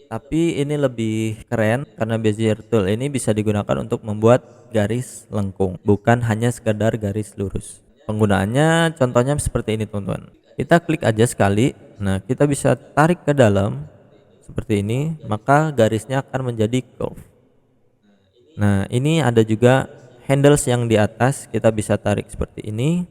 Tapi ini lebih keren karena Bezier tool ini bisa digunakan untuk membuat garis lengkung, bukan hanya sekedar garis lurus. Penggunaannya contohnya seperti ini teman-teman. Kita klik aja sekali, nah kita bisa tarik ke dalam seperti ini, maka garisnya akan menjadi curve. Nah ini ada juga handles yang di atas, kita bisa tarik seperti ini.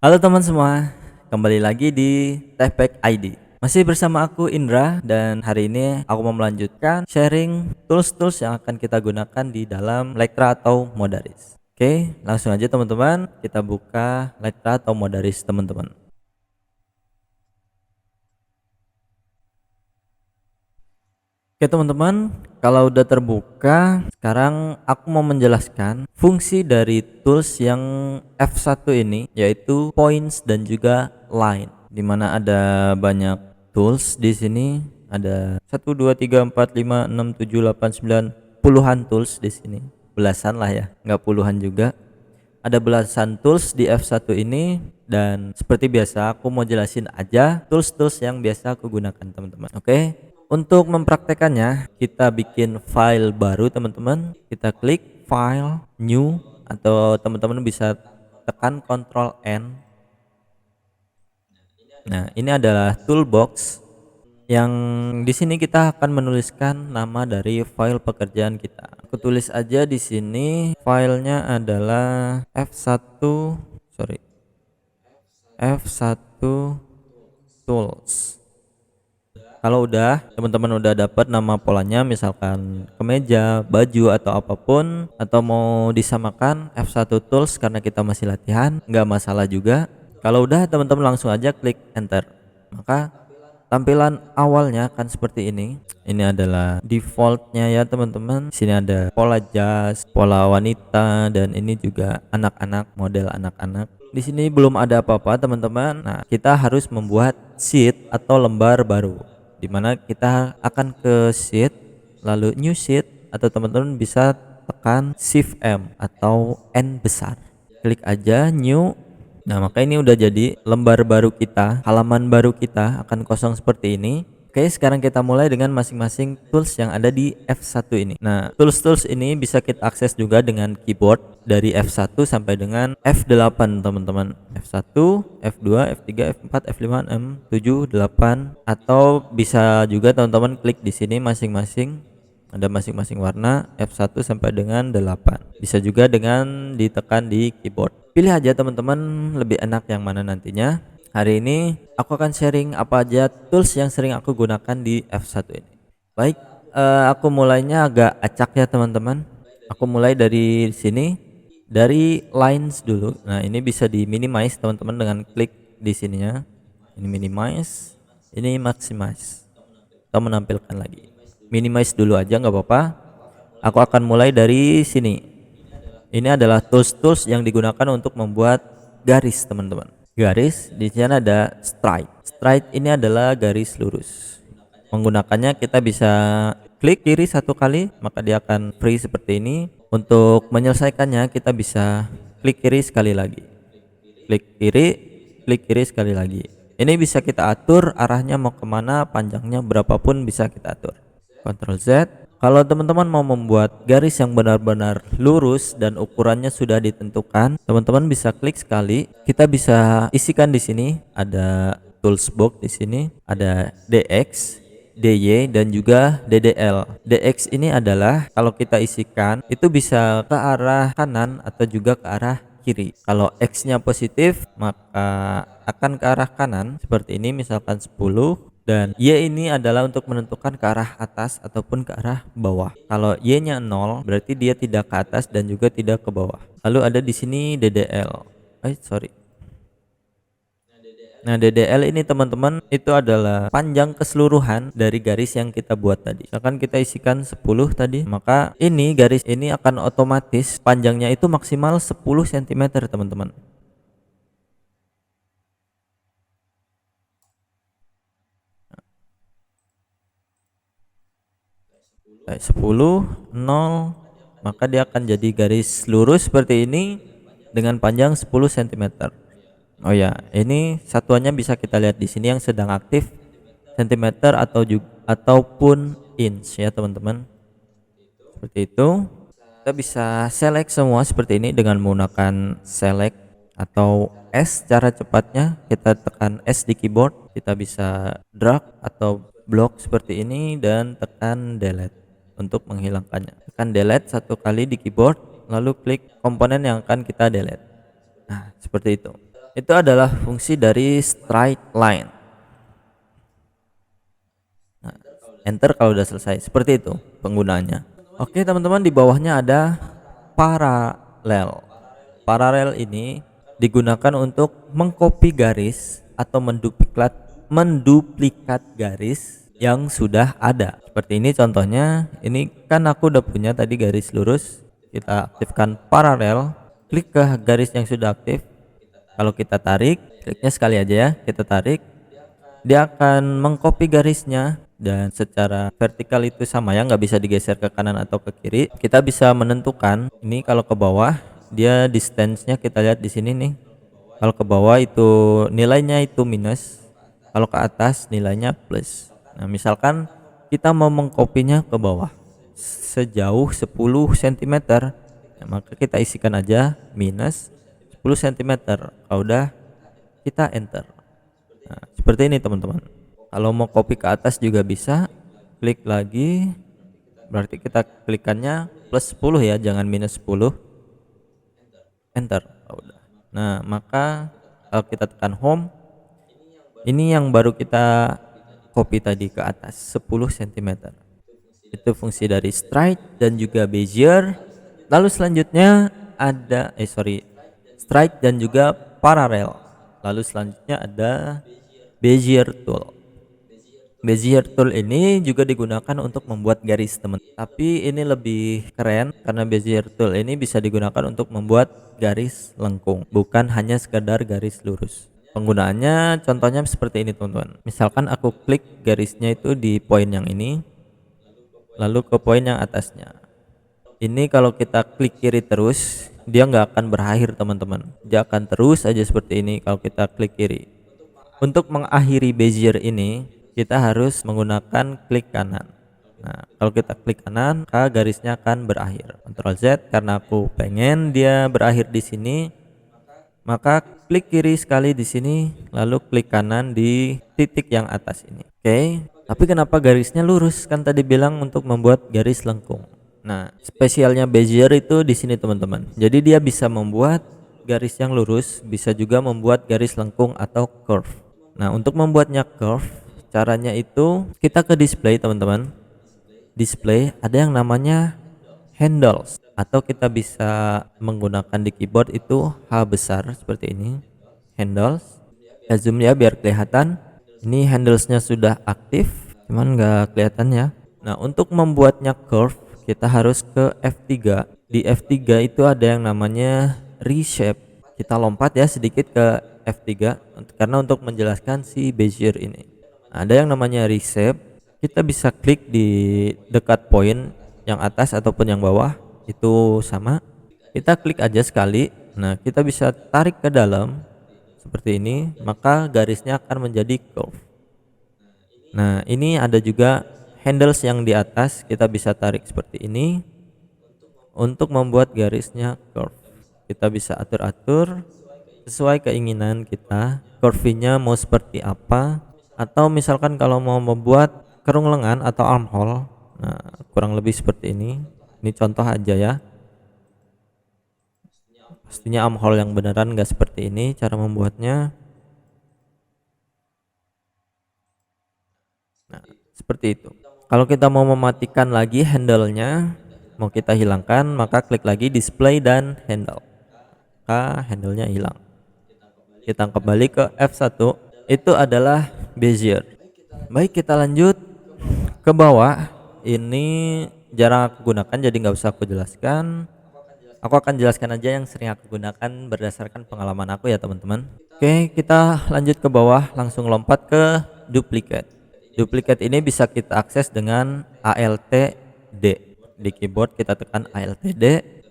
Halo teman semua, kembali lagi di Techpack ID. Masih bersama aku Indra, dan hari ini aku mau melanjutkan sharing tools-tools yang akan kita gunakan di dalam Lektra atau Modaris. Oke, langsung aja teman-teman, kita buka Lektra atau Modaris teman-teman. Oke teman-teman, kalau udah terbuka, sekarang aku mau menjelaskan fungsi dari tools yang F1 ini, yaitu points dan juga line, dimana ada banyak tools di sini. Ada 1 2 3 4 5 6 7 8 9 puluhan tools di sini, belasan lah ya, nggak puluhan juga. Ada belasan tools di F1 ini, dan seperti biasa aku mau jelasin aja tools-tools yang biasa aku gunakan teman-teman. Oke, untuk mempraktekannya kita bikin file baru teman-teman. Kita klik file new, atau teman-teman bisa tekan Ctrl N. Nah ini adalah toolbox yang di sini kita akan menuliskan nama dari file pekerjaan kita. Aku tulis aja di sini, filenya adalah F1 tools. Kalau udah teman-teman udah dapat nama polanya, misalkan kemeja, baju atau apapun, atau mau disamakan F1 tools karena kita masih latihan, nggak masalah juga. Kalau udah teman-teman langsung aja klik enter, maka tampilan awalnya kan seperti ini. Ini adalah defaultnya ya teman-teman. Sini ada pola jas, pola wanita, dan ini juga anak-anak, model anak-anak. Di sini belum ada apa-apa teman-teman. Nah kita harus membuat sheet atau lembar baru, dimana kita akan ke sheet, lalu new sheet, atau teman-teman bisa tekan shift M atau N besar, klik aja new. Nah maka ini udah jadi lembar baru kita, halaman baru kita akan kosong seperti ini. Oke, sekarang kita mulai dengan masing-masing tools yang ada di F1 ini. Nah tools-tools ini bisa kita akses juga dengan keyboard dari F1 sampai dengan F8 teman-teman. F1, F2, F3, F4, F5, 6, 7, 8, atau bisa juga teman-teman klik di sini masing-masing, ada masing-masing warna F1 sampai dengan 8. Bisa juga dengan ditekan di keyboard. Pilih aja teman-teman lebih enak yang mana nantinya. Hari ini aku akan sharing apa aja tools yang sering aku gunakan di F1 ini. Baik, aku mulainya agak acak ya teman-teman. Aku mulai dari sini, dari lines dulu. Nah ini bisa di minimize teman-teman dengan klik di sininya. Ini minimize, ini maximize, atau menampilkan lagi. Minimize dulu aja nggak apa-apa. Aku akan mulai dari sini. Ini adalah tools-tools yang digunakan untuk membuat garis teman-teman. Garis di sini ada straight. Straight ini adalah garis lurus. Menggunakannya kita bisa klik kiri satu kali, maka dia akan free seperti ini. Untuk menyelesaikannya kita bisa klik kiri sekali lagi, klik kiri sekali lagi. Ini bisa kita atur arahnya mau kemana, panjangnya berapapun bisa kita atur. Ctrl Z. Kalau teman-teman mau membuat garis yang benar-benar lurus dan ukurannya sudah ditentukan, teman-teman bisa klik sekali. Kita bisa isikan di sini, ada tools box di sini, ada DX, DY, dan juga DDL. DX ini adalah kalau kita isikan itu bisa ke arah kanan atau juga ke arah kiri. Kalau X-nya positif maka akan ke arah kanan seperti ini, misalkan 10. Dan Y ini adalah untuk menentukan ke arah atas ataupun ke arah bawah. Kalau Y-nya 0 berarti dia tidak ke atas dan juga tidak ke bawah. Lalu ada di sini DDL. Nah DDL ini teman-teman itu adalah panjang keseluruhan dari garis yang kita buat tadi. Misalkan kita isikan 10 tadi, maka ini garis ini akan otomatis panjangnya itu maksimal 10 cm teman-teman. 10, 0, maka dia akan jadi garis lurus seperti ini dengan panjang 10 cm. Oh ya, ini satuannya bisa kita lihat di sini yang sedang aktif sentimeter ataupun inch ya teman-teman. Seperti itu. Kita bisa select semua seperti ini dengan menggunakan select atau S. Cara cepatnya kita tekan S di keyboard, kita bisa drag atau block seperti ini dan tekan delete untuk menghilangkannya. Tekan delete satu kali di keyboard, lalu klik komponen yang akan kita delete. Nah, seperti itu. Itu adalah fungsi dari straight line. Nah, enter kalau udah selesai. Seperti itu penggunaannya. Oke teman-teman, di bawahnya ada paralel. Paralel ini digunakan untuk mengcopy garis atau menduplikat garis yang sudah ada. Seperti ini contohnya. Ini kan aku udah punya tadi garis lurus. Kita aktifkan paralel, klik ke garis yang sudah aktif. Kalau kita tarik, kliknya sekali aja ya, kita tarik, dia akan mengcopy garisnya dan secara vertikal itu sama ya, nggak bisa digeser ke kanan atau ke kiri. Kita bisa menentukan ini kalau ke bawah dia distance-nya kita lihat di sini nih. Kalau ke bawah itu nilainya itu minus, kalau ke atas nilainya plus. Nah, misalkan kita mau mengkopinya ke bawah sejauh 10 cm, ya, maka kita isikan aja minus 10 cm. Kalau udah kita enter. Nah, seperti ini teman-teman. Kalau mau copy ke atas juga bisa, klik lagi, berarti kita klikannya plus 10 ya, jangan minus 10, enter. Oh, udah. Nah, maka kalau kita tekan home, ini yang baru kita copy tadi ke atas 10 cm. Itu fungsi dari straight dan juga bezier. Lalu selanjutnya ada straight dan juga paralel. Lalu selanjutnya ada bezier tool. Bezier tool ini juga digunakan untuk membuat garis teman. Tapi ini lebih keren karena Bezier tool ini bisa digunakan untuk membuat garis lengkung, bukan hanya sekedar garis lurus. Penggunaannya contohnya seperti ini teman-teman. Misalkan aku klik garisnya itu di poin yang ini, lalu ke poin yang atasnya. Ini kalau kita klik kiri terus, dia nggak akan berakhir teman-teman. Dia akan terus aja seperti ini kalau kita klik kiri. Untuk mengakhiri Bezier ini, kita harus menggunakan klik kanan. Nah, kalau kita klik kanan, maka garisnya akan berakhir. Ctrl Z karena aku pengen dia berakhir di sini, maka klik kiri sekali di sini, lalu klik kanan di titik yang atas ini. Oke, tapi kenapa garisnya lurus? Kan tadi bilang untuk membuat garis lengkung. Nah, spesialnya Bezier itu di sini teman-teman. Jadi dia bisa membuat garis yang lurus, bisa juga membuat garis lengkung atau curve. Nah, untuk membuatnya curve, caranya itu kita ke display teman-teman. Display ada yang namanya handles, atau kita bisa menggunakan di keyboard itu H besar seperti ini, handles. Ya zoom ya biar kelihatan. Ini handlesnya sudah aktif, cuman nggak kelihatan ya. Nah, untuk membuatnya curve kita harus ke F3. Di F3 itu ada yang namanya reshape. Kita lompat ya sedikit ke F3 karena untuk menjelaskan si Bezier ini. Ada yang namanya reshape. Kita bisa klik di dekat poin yang atas ataupun yang bawah, itu sama. Kita klik aja sekali. Nah, kita bisa tarik ke dalam seperti ini, maka garisnya akan menjadi curve. Nah, ini ada juga handles yang di atas, kita bisa tarik seperti ini untuk membuat garisnya curve. Kita bisa atur-atur sesuai keinginan kita, curve-nya mau seperti apa. Atau misalkan kalau mau membuat kerung lengan atau armhole, nah kurang lebih seperti ini. Ini contoh aja ya. Pastinya armhole yang beneran nggak seperti ini cara membuatnya. Nah, seperti itu. Kalau kita mau mematikan lagi handle-nya, mau kita hilangkan, maka klik lagi display dan handle. Maka handle-nya hilang. Kita kembali ke F1, itu adalah Bezier. Baik, kita lanjut ke bawah. Ini jarang aku gunakan jadi nggak usah aku jelaskan. Aku akan jelaskan aja yang sering aku gunakan berdasarkan pengalaman aku ya teman-teman. Oke, kita lanjut ke bawah, langsung lompat ke duplicate. Duplicate ini bisa kita akses dengan Alt D. Di keyboard kita tekan Alt D,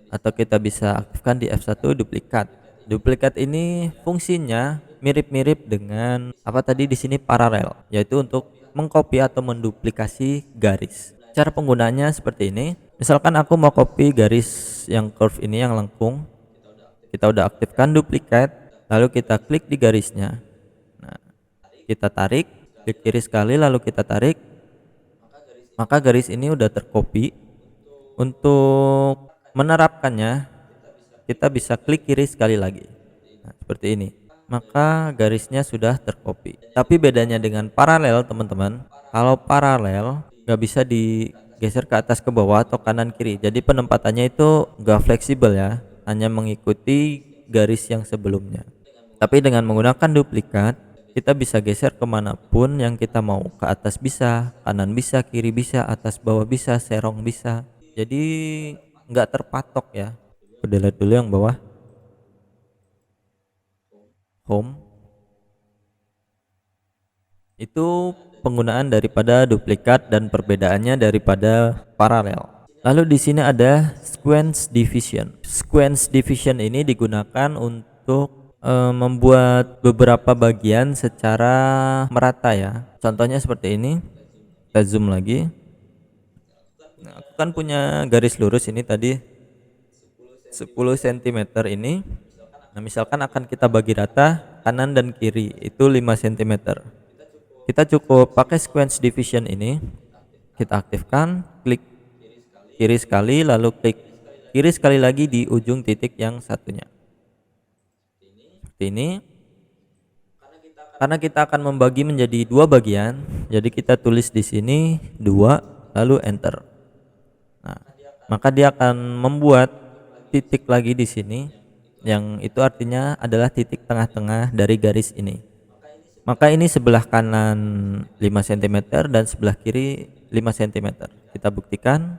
atau kita bisa aktifkan di F1 duplikat. Duplikat ini fungsinya mirip-mirip dengan apa tadi di sini paralel, yaitu untuk mengcopy atau menduplikasi garis. Cara penggunaannya seperti ini. Misalkan aku mau copy garis yang curve ini yang lengkung. Kita udah aktifkan duplikat, lalu kita klik di garisnya. Nah, kita tarik, klik kiri sekali lalu kita tarik, maka garis ini udah tercopy. Untuk menerapkannya, kita bisa klik kiri sekali lagi. Nah, seperti ini. Maka garisnya sudah tercopy. Tapi bedanya dengan paralel, teman-teman, kalau paralel nggak bisa digeser ke atas ke bawah atau kanan kiri. Jadi penempatannya itu nggak fleksibel ya, hanya mengikuti garis yang sebelumnya. Tapi dengan menggunakan duplikat, kita bisa geser kemanapun yang kita mau. Ke atas bisa, kanan bisa, kiri bisa, atas bawah bisa, serong bisa. Jadi nggak terpatok ya. Aku delete dulu yang bawah. Home. Itu penggunaan daripada duplikat dan perbedaannya daripada paralel. Lalu di sini ada sequence division. Sequence division ini digunakan untuk membuat beberapa bagian secara merata ya. Contohnya seperti ini. Kita zoom lagi. Nah, aku kan punya garis lurus ini tadi 10 cm ini. Nah, misalkan akan kita bagi rata kanan dan kiri itu 5 cm. Kita cukup pakai sequence division ini. Kita aktifkan, klik kiri sekali lalu klik kiri sekali lagi di ujung titik yang satunya. Seperti ini. Karena kita akan membagi menjadi dua bagian, jadi kita tulis di sini 2 lalu enter. Nah, maka dia akan membuat titik lagi di sini, yang itu artinya adalah titik tengah-tengah dari garis ini. Maka ini sebelah kanan 5 cm dan sebelah kiri 5 cm. Kita buktikan.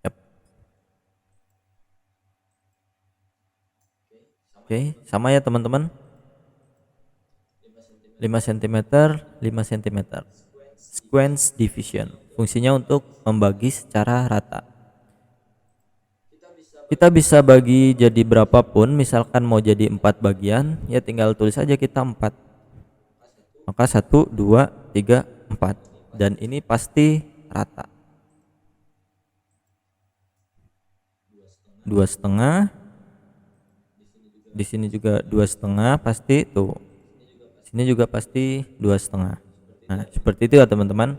Yep. Oke, sama ya teman-teman. 5 cm, 5 cm. Sequence division. Fungsinya untuk membagi secara rata. Kita bisa bagi jadi berapapun, misalkan mau jadi 4 bagian, ya tinggal tulis aja kita 4. Maka 1, 2, 3, 4. Dan ini pasti rata. 2,5. Di sini juga 2,5 pasti tuh. Sini juga pasti 2,5. Nah, seperti itu ya teman-teman.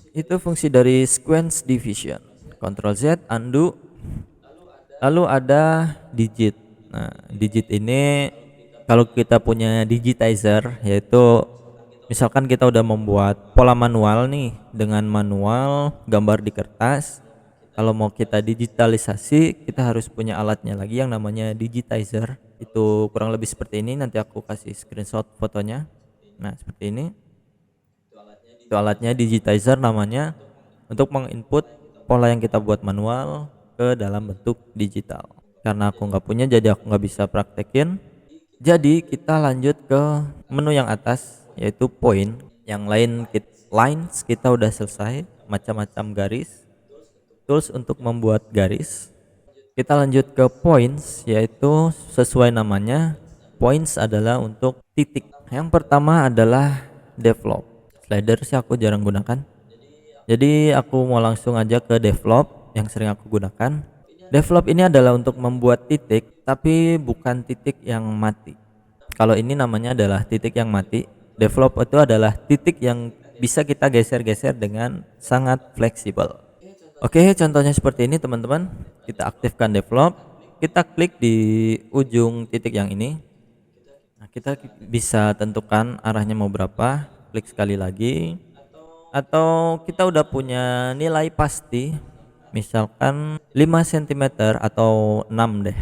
Itu fungsi dari sequence division. Ctrl Z, undo. Lalu ada digit. Nah, digit ini kalau kita punya digitizer, yaitu misalkan kita udah membuat pola manual nih dengan manual gambar di kertas. Kalau mau kita digitalisasi, kita harus punya alatnya lagi yang namanya digitizer. Itu kurang lebih seperti ini. Nanti aku kasih screenshot fotonya. Nah, seperti ini. Itu alatnya digitizer namanya, untuk menginput pola yang kita buat manual ke dalam bentuk digital. Karena aku nggak punya, jadi aku nggak bisa praktekin. Jadi kita lanjut ke menu yang atas, yaitu point. Yang lain lines kita udah selesai, macam-macam garis. Tools untuk membuat garis. Kita lanjut ke points, yaitu sesuai namanya, points adalah untuk titik. Yang pertama adalah develop. Slider sih aku jarang gunakan. Jadi aku mau langsung aja ke develop yang sering aku gunakan. Develop ini adalah untuk membuat titik, tapi bukan titik yang mati. Kalau ini namanya adalah titik yang mati. Develop itu adalah titik yang bisa kita geser-geser dengan sangat fleksibel. Oke, contohnya seperti ini teman-teman. Kita aktifkan develop, kita klik di ujung titik yang ini. Nah, kita bisa tentukan arahnya mau berapa, klik sekali lagi. Atau kita udah punya nilai pasti, misalkan 5 cm atau 6 deh.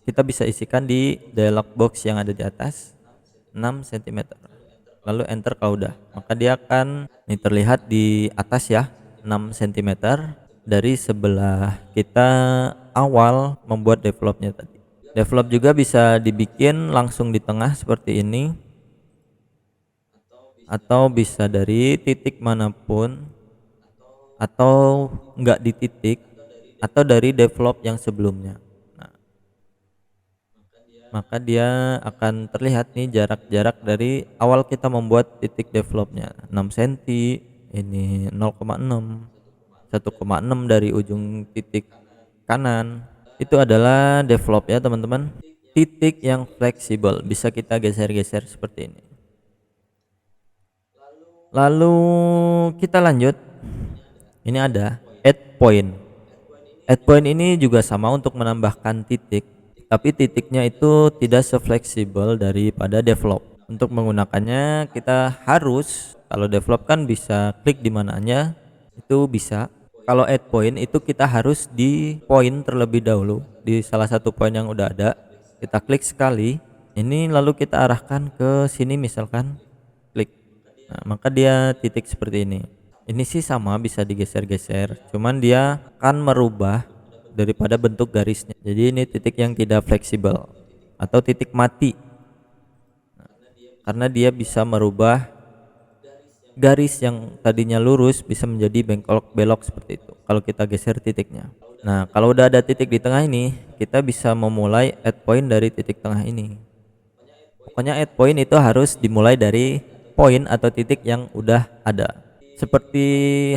Kita bisa isikan di dialog box yang ada di atas, 6 cm. Lalu enter kalau udah, maka dia akan terlihat di atas ya, 6 cm dari sebelah kita awal membuat developnya tadi. Develop juga bisa dibikin langsung di tengah seperti ini, atau bisa dari titik manapun, atau enggak di titik, atau dari develop yang sebelumnya. Nah, maka dia akan terlihat nih jarak-jarak dari awal kita membuat titik developnya 6 cm, ini 0,6, 1,6 dari ujung titik kanan. Itu adalah develop ya teman-teman, titik yang fleksibel, bisa kita geser-geser seperti ini. Lalu kita lanjut, ini ada add point. Add point ini juga sama untuk menambahkan titik, tapi titiknya itu tidak sefleksibel daripada develop. Untuk menggunakannya kita harus, kalau develop kan bisa klik di mananya, itu bisa. Kalau add point itu kita harus di point terlebih dahulu, di salah satu point yang udah ada, kita klik sekali, ini lalu kita arahkan ke sini misalkan, klik. Nah, maka dia titik seperti ini. Ini sih sama, bisa digeser-geser, cuman dia akan merubah daripada bentuk garisnya. Jadi ini titik yang tidak fleksibel atau titik mati, karena dia bisa merubah garis yang tadinya lurus bisa menjadi belok seperti itu kalau kita geser titiknya. Nah, kalau udah ada titik di tengah ini, kita bisa memulai add point dari titik tengah ini. Pokoknya add point itu harus dimulai dari point atau titik yang udah ada. Seperti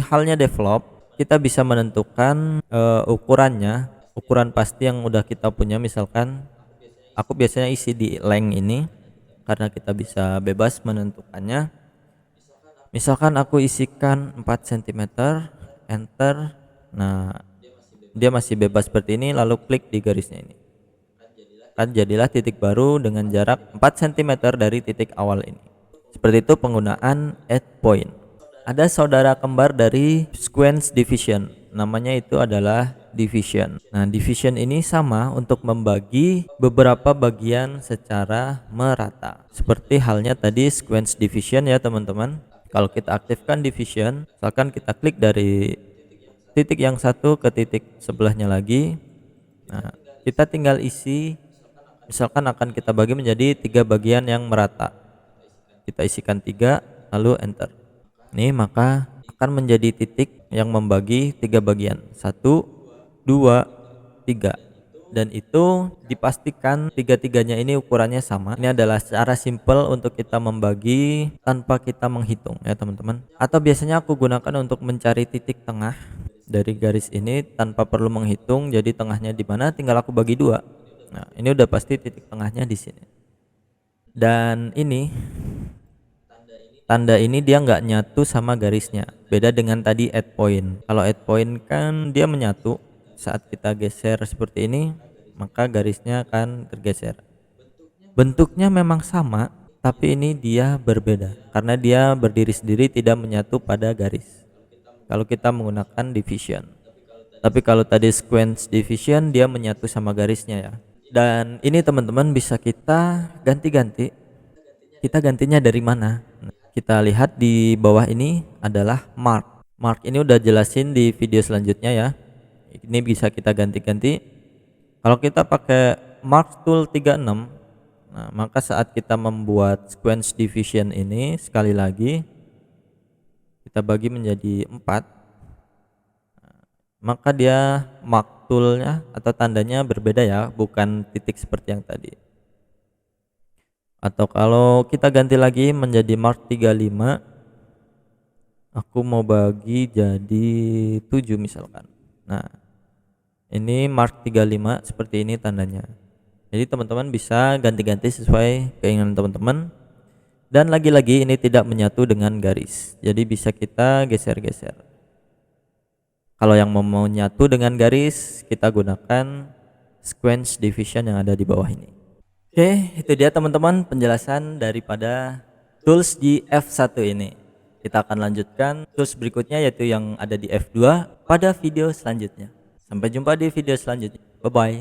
halnya develop, kita bisa menentukan ukurannya, ukuran pasti yang udah kita punya. Misalkan aku biasanya isi di length ini karena kita bisa bebas menentukannya. Misalkan aku isikan 4 cm, enter. Nah, dia masih bebas seperti ini, lalu klik di garisnya ini, kan jadilah titik baru dengan jarak 4 cm dari titik awal ini. Seperti itu penggunaan add point. Ada saudara kembar dari sequence division, namanya itu adalah division. Nah, division ini sama untuk membagi beberapa bagian secara merata, seperti halnya tadi sequence division ya teman-teman. Kalau kita aktifkan division, misalkan kita klik dari titik yang satu ke titik sebelahnya lagi, nah kita tinggal isi, misalkan akan kita bagi menjadi 3 bagian yang merata, kita isikan 3 lalu enter. Nih, maka akan menjadi titik yang membagi 3 bagian, 1, 2, 3, dan itu dipastikan tiga-tiganya ini ukurannya sama. Ini adalah cara simple untuk kita membagi tanpa kita menghitung ya teman-teman. Atau biasanya aku gunakan untuk mencari titik tengah dari garis ini tanpa perlu menghitung, jadi tengahnya di mana tinggal aku bagi 2. Nah, ini udah pasti titik tengahnya di sini. Dan ini tanda ini dia nggak nyatu sama garisnya, beda dengan tadi add point. Kalau add point kan dia menyatu, saat kita geser seperti ini maka garisnya akan tergeser. Bentuknya memang sama, tapi ini dia berbeda karena dia berdiri sendiri, tidak menyatu pada garis kalau kita menggunakan division. Tapi kalau tadi sequence division dia menyatu sama garisnya ya. Dan ini teman-teman bisa kita ganti-ganti. Kita gantinya dari mana? Kita lihat di bawah ini adalah mark. Mark ini udah jelasin di video selanjutnya ya. Ini bisa kita ganti-ganti. Kalau kita pakai mark tool 36, nah maka saat kita membuat sequence division ini, sekali lagi kita bagi menjadi 4, maka dia mark toolnya atau tandanya berbeda ya, bukan titik seperti yang tadi. Atau kalau kita ganti lagi menjadi mark 35, aku mau bagi jadi 7 misalkan. Nah, ini mark 35 seperti ini tandanya. Jadi teman-teman bisa ganti-ganti sesuai keinginan teman-teman. Dan lagi-lagi ini tidak menyatu dengan garis, jadi bisa kita geser-geser. Kalau yang mau nyatu dengan garis, kita gunakan sequence division yang ada di bawah ini. Oke, itu dia teman-teman penjelasan daripada tools di F1 ini. Kita akan lanjutkan tools berikutnya, yaitu yang ada di F2 pada video selanjutnya. Sampai jumpa di video selanjutnya. Bye bye.